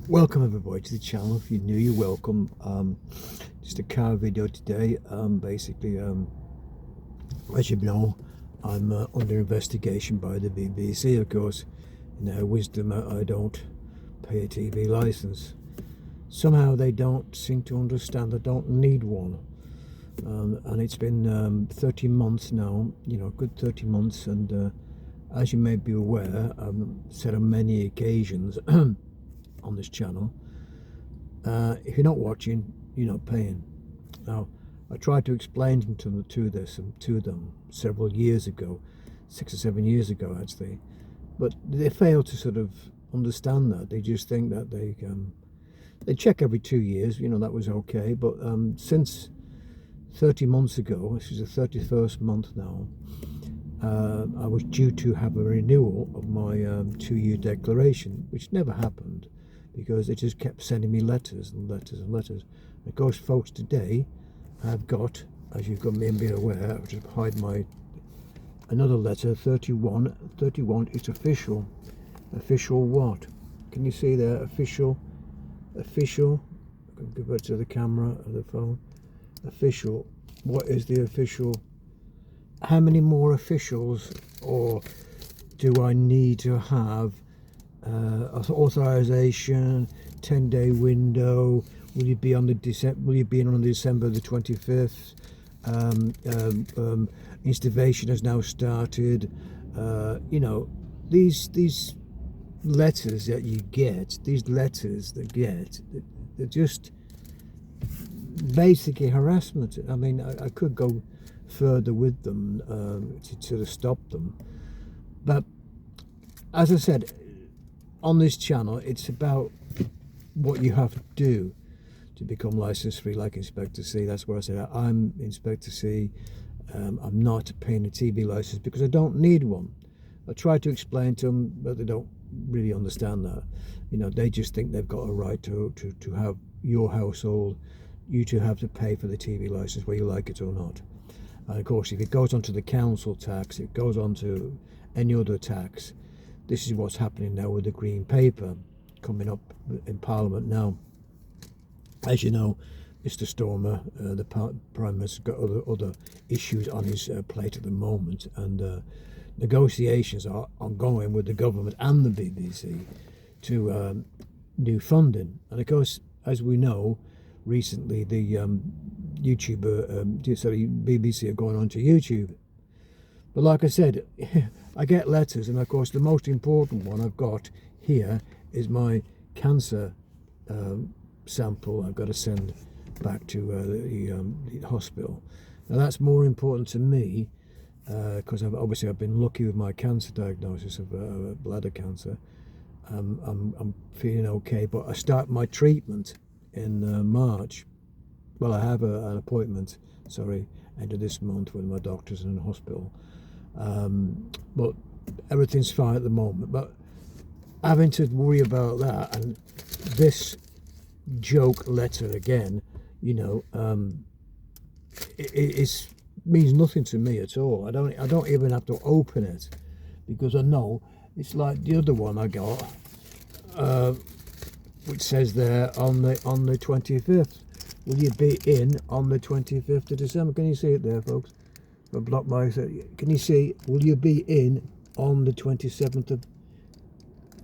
Welcome everybody to the channel. If you're new, you're welcome. Just a car video today. As you know, I'm under investigation by the BBC. Of course, in their wisdom, I don't pay a TV license. Somehow they don't seem to understand I don't need one. And it's been 30 months now, good 30 months. And as you may be aware, I've said on many occasions on this channel, if you're not watching, you're not paying. Now, I tried to explain to them several years ago, 6 or 7 years ago actually, but they fail to sort of understand that. They just think that they check every 2 years, that was okay. But since 30 months ago, this is the 31st month now, I was due to have a renewal of my 2-year declaration, which never happened, because they just kept sending me letters and letters and letters. And of course, folks, today I've got, as you've got me and be aware, I'll just hide another letter, 31. 31 is official. Official what? Can you see there? Official. I can give it to the camera of the phone. Official. What is the official? How many more officials or do I need to have? Authorization, 10-day window. Will you be on the December the 25th? Installation has now started. These letters that you get, they're just basically harassment. I mean, I could go further with them to sort of stop them, but as I said, on this channel, it's about what you have to do to become license free, like Inspector C. That's where I said I'm Inspector C. I'm not paying a TV license because I don't need one. I try to explain to them, but they don't really understand that. They just think they've got a right to have your household, you to have to pay for the TV license, whether you like it or not. And of course, if it goes onto the council tax, it goes onto any other tax. This is what's happening now with the Green Paper coming up in Parliament now. As you know, Mr. Stormer, the Prime Minister's got other issues on his plate at the moment, and negotiations are ongoing with the government and the BBC to new funding. And of course, as we know, recently the BBC are going on to YouTube. But like I said, I get letters, and of course the most important one I've got here is my cancer sample I've got to send back to the hospital. Now that's more important to me because I've been lucky with my cancer diagnosis of bladder cancer. I'm feeling okay, but I start my treatment in March. Well, I have an appointment, end of this month with my doctors in the hospital. But everything's fine at the moment, but having to worry about that and this joke letter again, it means nothing to me at all. I don't even have to open it, because I know it's like the other one I got, which says there on the 25th. Will you be in on the 25th of December? Can you see it there, folks? I block my. Can you see? Will you be in on the 27th of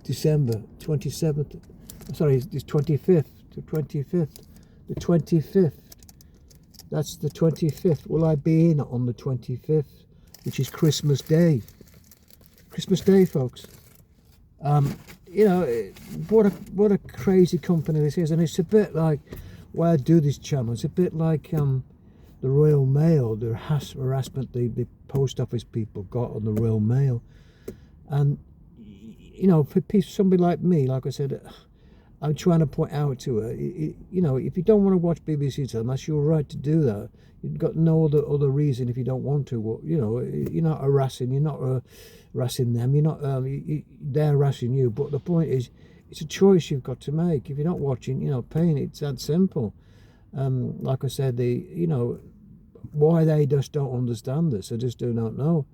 December? 27th. Sorry, it's 25th. The 25th. The 25th. That's the 25th. Will I be in on the 25th, which is Christmas Day? Christmas Day, folks. What a crazy company this is, and it's a bit like why I do this channel. It's a bit like the Royal Mail, the harassment the post office people got on the Royal Mail. And for somebody like me, like I said, I'm trying to point out to her, if you don't want to watch BBC Channel, that's your right to do that. You've got no other reason if you don't want to. You're not harassing. You're not harassing them. You're not. They're harassing you. But the point is, it's a choice you've got to make. If you're not watching, you're not paying. It's that simple. Like I said, why they just don't understand this, I just do not know.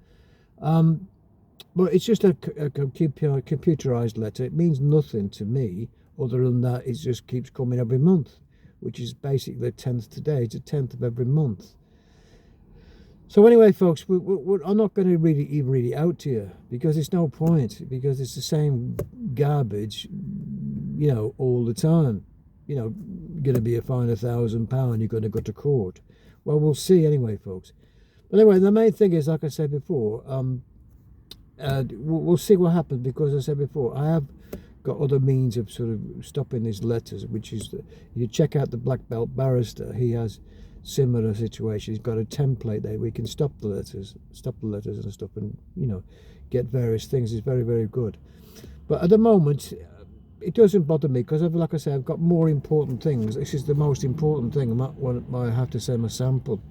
But it's just a computerized letter. It means nothing to me other than that it just keeps coming every month, which is basically the 10th today. It's the 10th of every month. So anyway, folks, I'm not going to even read it out to you because it's no point, because it's the same garbage, all the time. Going to be a fine £1,000. You're going to go to court. Well, we'll see anyway, folks. But anyway, the main thing is, like I said before, we'll see what happens, because as I said before, I have got other means of sort of stopping these letters, which is you check out the Black Belt Barrister. He has similar situation. He's got a template there where we can stop the letters and stuff, and get various things. It's very, very good. But at the moment, it doesn't bother me, because like I say, I've got more important things. This is the most important thing. I have to send a sample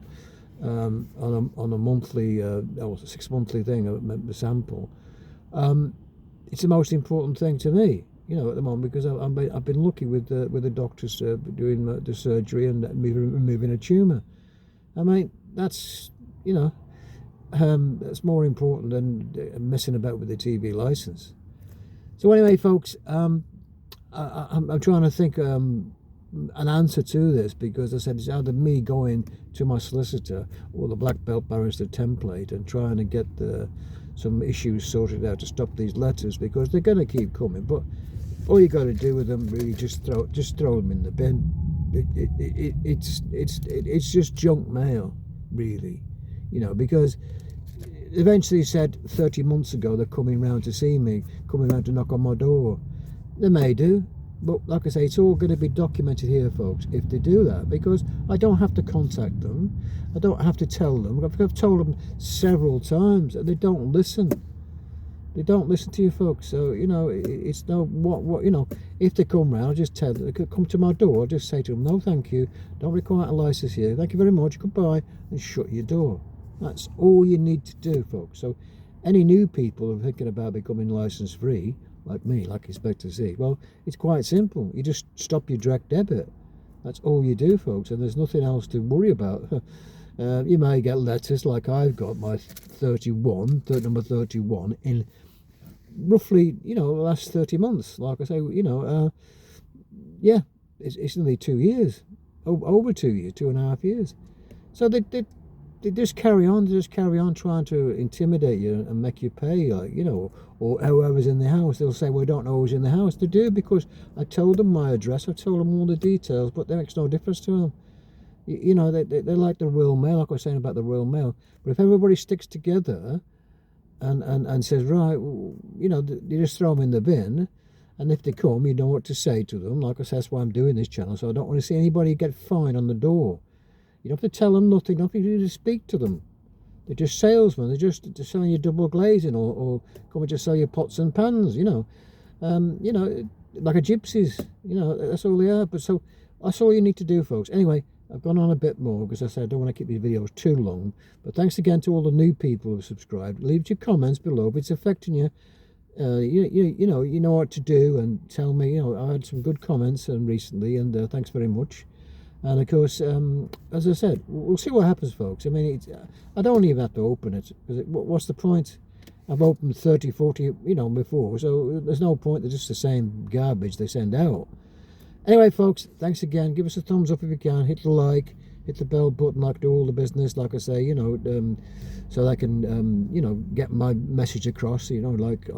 on a monthly or 6 monthly thing, a sample. It's the most important thing to me, at the moment, because I've been lucky with the doctors doing the surgery and removing a tumour. I mean, that's that's more important than messing about with the TV license. So anyway, folks, I'm trying to think an answer to this, because I said it's either me going to my solicitor or the Black Belt Barrister template and trying to get some issues sorted out to stop these letters, because they're going to keep coming. But all you got to do with them, really, just throw them in the bin. It's just junk mail, really, because eventually said 30 months ago they're coming round to see me, coming round to knock on my door. They may do, but like I say, it's all going to be documented here, folks, if they do that, because I don't have to contact them. I don't have to tell them. I've told them several times, and they don't listen. They don't listen to you, folks. So, it's no, if they come round, I'll just tell them, they could come to my door, I'll just say to them, no, thank you, don't require a license here, thank you very much, goodbye, and shut your door. That's all you need to do, folks. So any new people who are thinking about becoming license free, like me, like you expect to see, well, it's quite simple. You just stop your direct debit. That's all you do, folks, and there's nothing else to worry about. You may get letters like I've got my number 31 in roughly, the last 30 months. Like I say, yeah, it's nearly 2 years, over 2 years, 2.5 years. So they just carry on trying to intimidate you and make you pay, or whoever's in the house. They'll say, well, I don't know who's in the house. They do, because I told them my address, I told them all the details, but that makes no difference to them. They're like the Royal Mail, like I was saying about the Royal Mail. But if everybody sticks together and says, right, you just throw them in the bin, and if they come, you know what to say to them. Like I said, that's why I'm doing this channel, so I don't want to see anybody get fined on the door. You don't have to tell them nothing, nothing to do to speak to them. They're just salesmen. They're just selling you double glazing or coming to sell you pots and pans, like a gypsies. That's all they are. But so that's all you need to do, folks. Anyway, I've gone on a bit more because I said I don't want to keep these videos too long. But thanks again to all the new people who have subscribed. Leave your comments below if it's affecting you. You know what to do, and tell me. I had some good comments recently, and thanks very much. And of course, as I said, we'll see what happens, folks. I mean, I don't even have to open it, because what's the point? I've opened 30, 40, before, so there's no point. They're just the same garbage they send out. Anyway, folks, thanks again. Give us a thumbs up if you can. Hit the like, hit the bell button, like do all the business, like I say, so I can, get my message across, like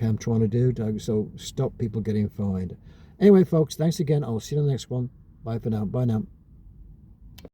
I'm trying to do. So stop people getting fined. Anyway, folks, thanks again. I'll see you in the next one. Bye for now. Bye now.